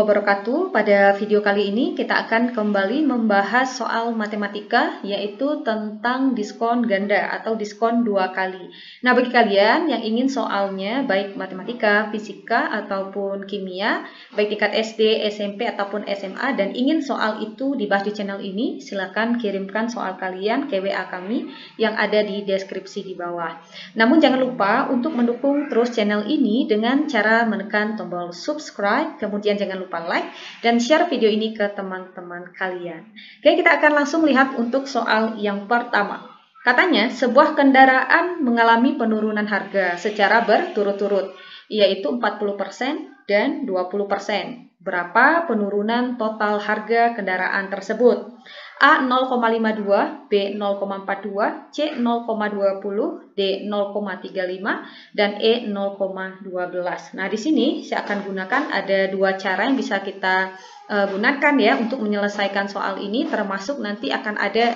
wabarakatuh. Pada video kali ini kita akan kembali membahas soal matematika, yaitu tentang diskon ganda atau diskon 2 kali. Nah, bagi kalian yang ingin soalnya baik matematika, fisika, ataupun kimia, baik tingkat SD, SMP, ataupun SMA, dan ingin soal itu dibahas di channel ini, silakan kirimkan soal kalian ke WA kami yang ada di deskripsi di bawah. Namun jangan lupa untuk mendukung terus channel ini dengan cara menekan tombol subscribe, kemudian jangan lupa like dan share video ini ke teman-teman kalian. Oke, kita akan langsung lihat untuk soal yang pertama. Katanya, sebuah kendaraan mengalami penurunan harga secara berturut-turut, yaitu 40% dan 20%. Berapa penurunan total harga kendaraan tersebut? A 0,52, B 0,42, C 0,20, D 0,35, dan E 0,12. Nah, di sini saya akan gunakan ada dua cara yang bisa kita gunakan ya untuk menyelesaikan soal ini, termasuk nanti akan ada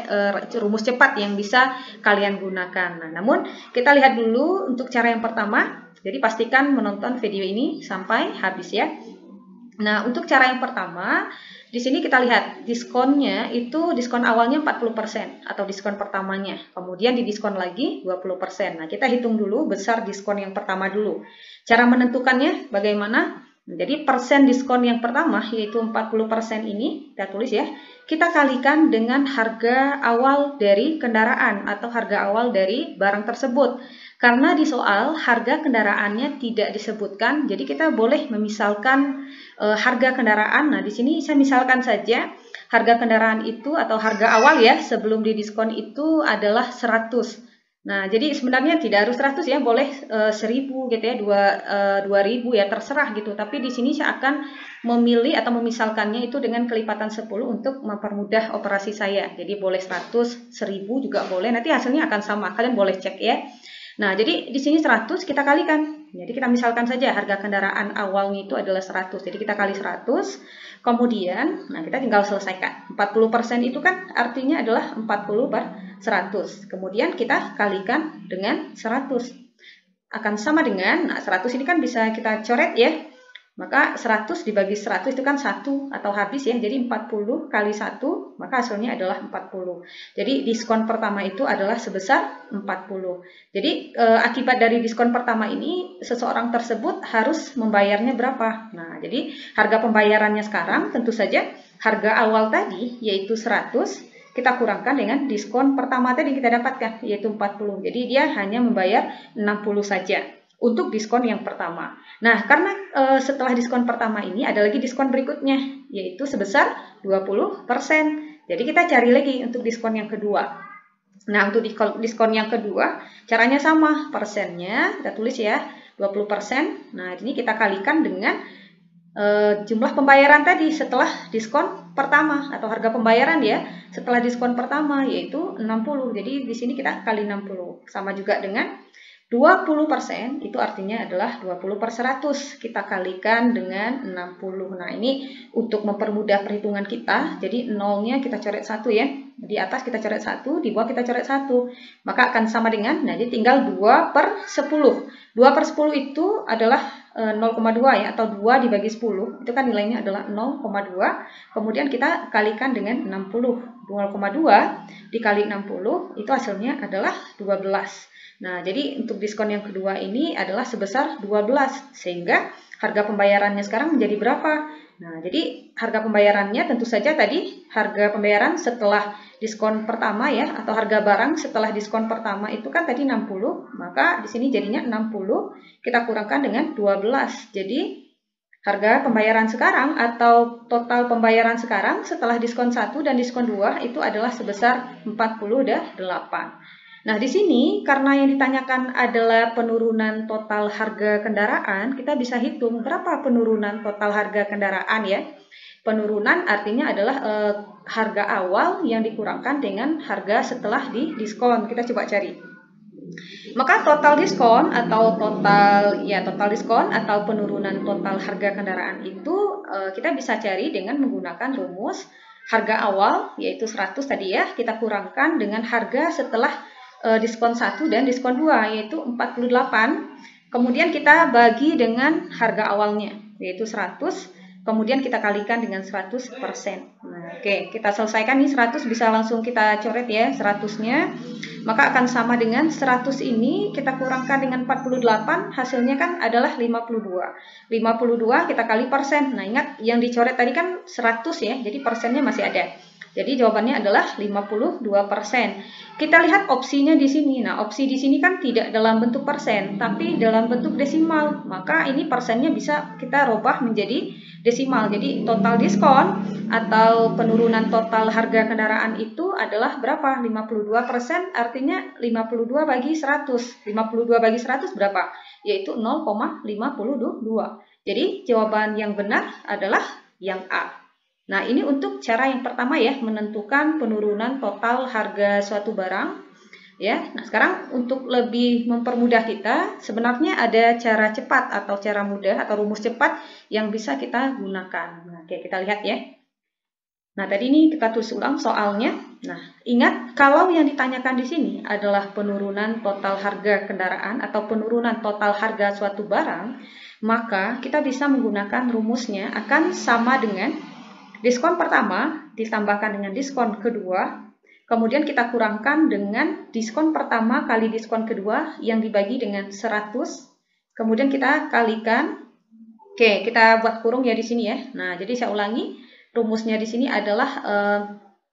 rumus cepat yang bisa kalian gunakan. Nah, namun kita lihat dulu untuk cara yang pertama. Jadi pastikan menonton video ini sampai habis ya. Nah, untuk cara yang pertama, di sini kita lihat diskonnya itu diskon awalnya 40% atau diskon pertamanya. Kemudian didiskon lagi 20%. Nah, kita hitung dulu besar diskon yang pertama dulu. Cara menentukannya bagaimana? Jadi persen diskon yang pertama yaitu 40% ini, kita tulis ya. Kita kalikan dengan harga awal dari kendaraan atau harga awal dari barang tersebut. Karena di soal harga kendaraannya tidak disebutkan, jadi kita boleh memisalkan harga kendaraan. Nah, di sini saya misalkan saja harga kendaraan itu atau harga awal ya sebelum didiskon itu adalah 100. Nah, jadi sebenarnya tidak harus 100 ya, boleh 1000 gitu ya, 2000 ya, terserah gitu. Tapi di sini saya akan memilih atau memisalkannya itu dengan kelipatan 10 untuk mempermudah operasi saya. Jadi boleh 100, 1000 juga boleh. Nanti hasilnya akan sama. Kalian boleh cek ya. Nah, jadi di sini 100 kita kalikan. Jadi kita misalkan saja harga kendaraan awalnya itu adalah 100. Jadi kita kali 100. Kemudian, nah kita tinggal selesaikan. 40% itu kan artinya adalah 40 per 100. Kemudian kita kalikan dengan 100. Akan sama dengan, nah 100 ini kan bisa kita coret ya. Maka 100 dibagi 100 itu kan 1 atau habis ya. Jadi 40 kali 1 maka hasilnya adalah 40. Jadi diskon pertama itu adalah sebesar 40. Jadi akibat dari diskon pertama ini seseorang tersebut harus membayarnya berapa? Nah, jadi harga pembayarannya sekarang tentu saja harga awal tadi yaitu 100 kita kurangkan dengan diskon pertama tadi kita dapatkan yaitu 40. Jadi dia hanya membayar 60 saja untuk diskon yang pertama. Nah, karena setelah diskon pertama ini ada lagi diskon berikutnya, yaitu sebesar 20%. Jadi kita cari lagi untuk diskon yang kedua. Nah, untuk diskon yang kedua, caranya sama. Persennya, kita tulis ya, 20%. Nah, ini kita kalikan dengan jumlah pembayaran tadi setelah diskon pertama atau harga pembayaran ya, setelah diskon pertama, yaitu 60. Jadi di sini kita kali 60. Sama juga dengan 20% itu artinya adalah 20 per 100. Kita kalikan dengan 60. Nah, ini untuk mempermudah perhitungan kita. Jadi nolnya kita coret 1 ya. Di atas kita coret 1, di bawah kita coret 1. Maka akan sama dengan, nah jadi tinggal 2 per 10. 2 per 10 itu adalah 0,2 ya, atau 2 dibagi 10. Itu kan nilainya adalah 0,2. Kemudian kita kalikan dengan 60. 0,2 dikali 60 itu hasilnya adalah 12. Nah, jadi untuk diskon yang kedua ini adalah sebesar 12, sehingga harga pembayarannya sekarang menjadi berapa? Nah, jadi harga pembayarannya tentu saja tadi harga pembayaran setelah diskon pertama ya, atau harga barang setelah diskon pertama itu kan tadi 60, maka di sini jadinya 60, kita kurangkan dengan 12. Jadi harga pembayaran sekarang atau total pembayaran sekarang setelah diskon 1 dan diskon 2 itu adalah sebesar 48. Nah, di sini karena yang ditanyakan adalah penurunan total harga kendaraan, kita bisa hitung berapa penurunan total harga kendaraan ya. Penurunan artinya adalah harga awal yang dikurangkan dengan harga setelah diskon. Kita coba cari. Maka total diskon atau total diskon atau penurunan total harga kendaraan itu kita bisa cari dengan menggunakan rumus harga awal yaitu 100 tadi ya, kita kurangkan dengan harga setelah diskon 1 dan diskon 2 yaitu 48. Kemudian kita bagi dengan harga awalnya yaitu 100 kemudian kita kalikan dengan 100%. Nah, oke, kita selesaikan nih 100 bisa langsung kita coret ya 100-nya. Maka akan sama dengan 100 ini kita kurangkan dengan 48, hasilnya kan adalah 52. 52 kita kali persen. Nah, ingat yang dicoret tadi kan 100 ya, jadi persennya masih ada. Jadi jawabannya adalah 52%. Kita lihat opsinya di sini. Nah, opsi di sini kan tidak dalam bentuk persen, tapi dalam bentuk desimal. Maka ini persennya bisa kita rubah menjadi desimal. Jadi total diskon atau penurunan total harga kendaraan itu adalah berapa? 52%, artinya 52 bagi 100. 52 bagi 100 berapa? Yaitu 0,52. Jadi jawaban yang benar adalah yang A. Nah, ini untuk cara yang pertama ya, menentukan penurunan total harga suatu barang. Ya, nah sekarang untuk lebih mempermudah kita, sebenarnya ada cara cepat atau cara mudah atau rumus cepat yang bisa kita gunakan. Nah, oke, kita lihat ya. Nah, tadi ini kita tulis ulang soalnya. Nah, ingat kalau yang ditanyakan di sini adalah penurunan total harga kendaraan atau penurunan total harga suatu barang, maka kita bisa menggunakan rumusnya akan sama dengan diskon pertama ditambahkan dengan diskon kedua, kemudian kita kurangkan dengan diskon pertama kali diskon kedua yang dibagi dengan 100, kemudian kita kalikan. Oke, kita buat kurung ya di sini ya. Nah, jadi saya ulangi, rumusnya di sini adalah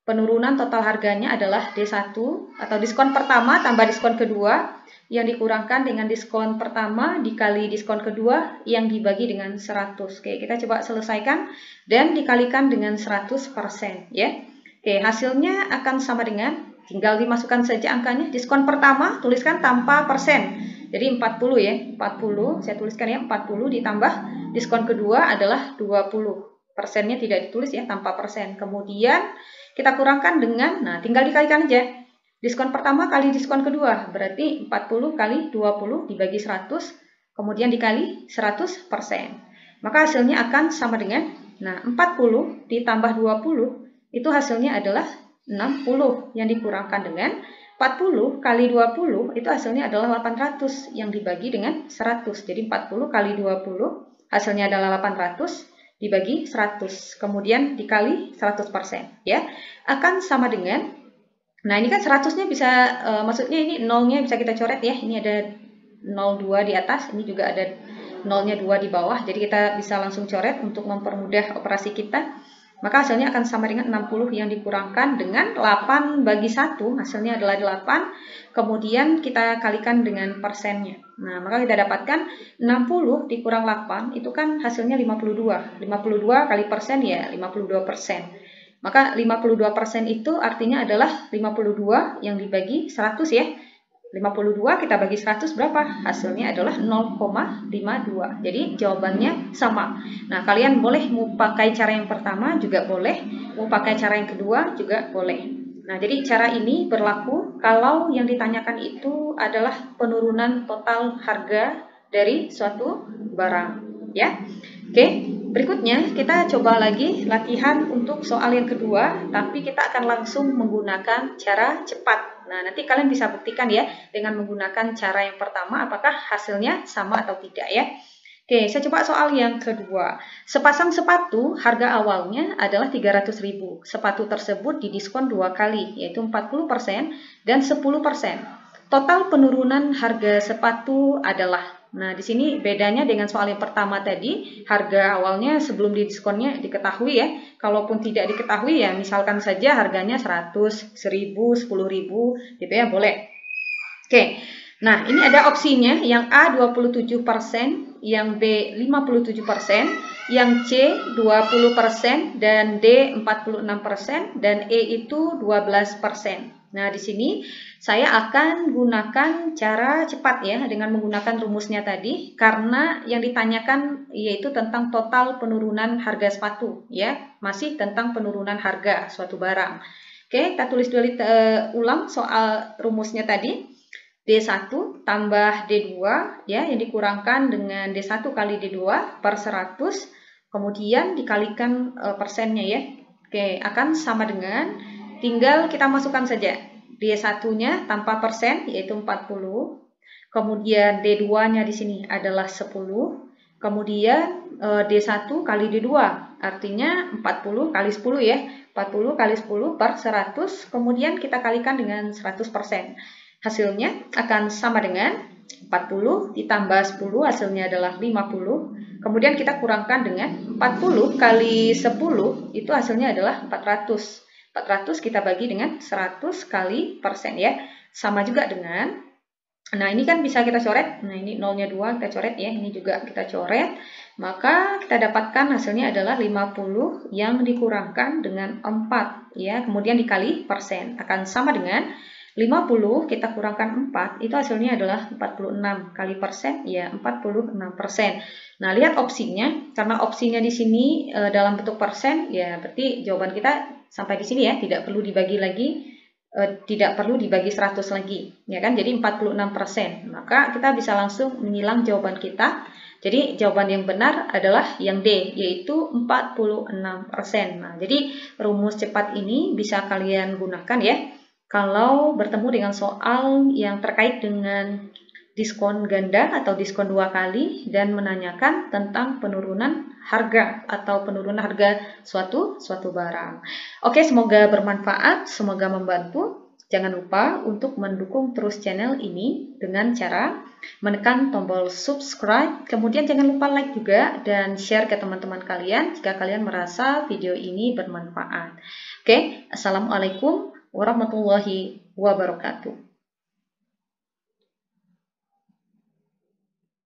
penurunan total harganya adalah D1 atau diskon pertama tambah diskon kedua yang dikurangkan dengan diskon pertama dikali diskon kedua yang dibagi dengan 100. Oke, kita coba selesaikan dan dikalikan dengan 100% ya. Oke, hasilnya akan sama dengan, tinggal dimasukkan saja angkanya. Diskon pertama tuliskan tanpa persen. Jadi 40 ya, 40 saya tuliskan ya, 40 ditambah diskon kedua adalah 20. Persennya tidak ditulis ya, tanpa persen. Kemudian kita kurangkan dengan, nah tinggal dikalikan aja. Diskon pertama kali diskon kedua, berarti 40 kali 20 dibagi 100, kemudian dikali 100%. Maka hasilnya akan sama dengan, nah 40 ditambah 20, itu hasilnya adalah 60 yang dikurangkan dengan 40 kali 20, itu hasilnya adalah 800 yang dibagi dengan 100. Jadi 40 kali 20, hasilnya adalah 800 dibagi 100, kemudian dikali 100%. Ya, akan sama dengan, nah ini kan 100-nya bisa, maksudnya ini nolnya bisa kita coret ya. Ini ada 02 di atas, ini juga ada nolnya 2 di bawah. Jadi kita bisa langsung coret untuk mempermudah operasi kita. Maka hasilnya akan sama dengan 60 yang dikurangkan dengan 8 bagi 1, hasilnya adalah 8. Kemudian kita kalikan dengan persennya. Nah, maka kita dapatkan 60 dikurang 8, itu kan hasilnya 52. 52 kali persen ya 52%. Maka 52% itu artinya adalah 52 yang dibagi 100 ya. 52 kita bagi 100 berapa? Hasilnya adalah 0,52. Jadi jawabannya sama. Nah, kalian boleh mau pakai cara yang pertama juga boleh, mau pakai cara yang kedua juga boleh. Nah, jadi cara ini berlaku kalau yang ditanyakan itu adalah penurunan total harga dari suatu barang, ya. Oke. Berikutnya kita coba lagi latihan untuk soal yang kedua, tapi kita akan langsung menggunakan cara cepat. Nah, nanti kalian bisa buktikan ya dengan menggunakan cara yang pertama apakah hasilnya sama atau tidak ya. Oke, saya coba soal yang kedua. Sepasang sepatu harga awalnya adalah 300.000. Sepatu tersebut didiskon 2 kali, yaitu 40% dan 10%. Total penurunan harga sepatu adalah, nah, di sini bedanya dengan soal yang pertama tadi, harga awalnya sebelum didiskonnya diketahui ya. Kalaupun tidak diketahui ya, misalkan saja harganya 100, 1000, 10.000 gitu ya, boleh. Oke. Nah, ini ada opsinya, yang A 27%, yang B 57%, yang C 20% dan D 46% dan E itu 12%. Nah, di sini saya akan gunakan cara cepat ya dengan menggunakan rumusnya tadi karena yang ditanyakan yaitu tentang total penurunan harga sepatu ya, masih tentang penurunan harga suatu barang. Oke, kita tulis dulu ulang soal rumusnya tadi. D1 tambah D2 ya yang dikurangkan dengan D1 kali D2 per 100, kemudian dikalikan persennya ya. Oke, akan sama dengan, tinggal kita masukkan saja D1-nya tanpa persen yaitu 40. Kemudian D2-nya di sini adalah 10. Kemudian D1 kali D2, artinya 40 kali 10 ya, 40 kali 10 per 100, kemudian kita kalikan dengan 100%. Hasilnya akan sama dengan 40 ditambah 10, hasilnya adalah 50. Kemudian kita kurangkan dengan 40 kali 10, itu hasilnya adalah 400. 400 kita bagi dengan 100 kali persen ya. Sama juga dengan, nah ini kan bisa kita coret, nah ini nolnya 2 kita coret ya, ini juga kita coret, maka kita dapatkan hasilnya adalah 50 yang dikurangkan dengan 4 ya, kemudian dikali persen, akan sama dengan 50 kita kurangkan 4, itu hasilnya adalah 46 kali persen ya, 46%. Nah lihat opsinya, karena opsinya di sini dalam bentuk persen ya, berarti jawaban kita sampai di sini ya, tidak perlu dibagi lagi, tidak perlu dibagi 100 lagi ya kan, jadi 46%, maka kita bisa langsung menyilang jawaban kita. Jadi jawaban yang benar adalah yang D, yaitu 46%. Nah, jadi rumus cepat ini bisa kalian gunakan ya kalau bertemu dengan soal yang terkait dengan diskon ganda atau diskon 2 kali dan menanyakan tentang penurunan harga atau penurunan harga suatu barang. Oke, semoga bermanfaat, semoga membantu. Jangan lupa untuk mendukung terus channel ini dengan cara menekan tombol subscribe. Kemudian jangan lupa like juga dan share ke teman-teman kalian jika kalian merasa video ini bermanfaat. Oke, assalamualaikum warahmatullahi wabarakatuh.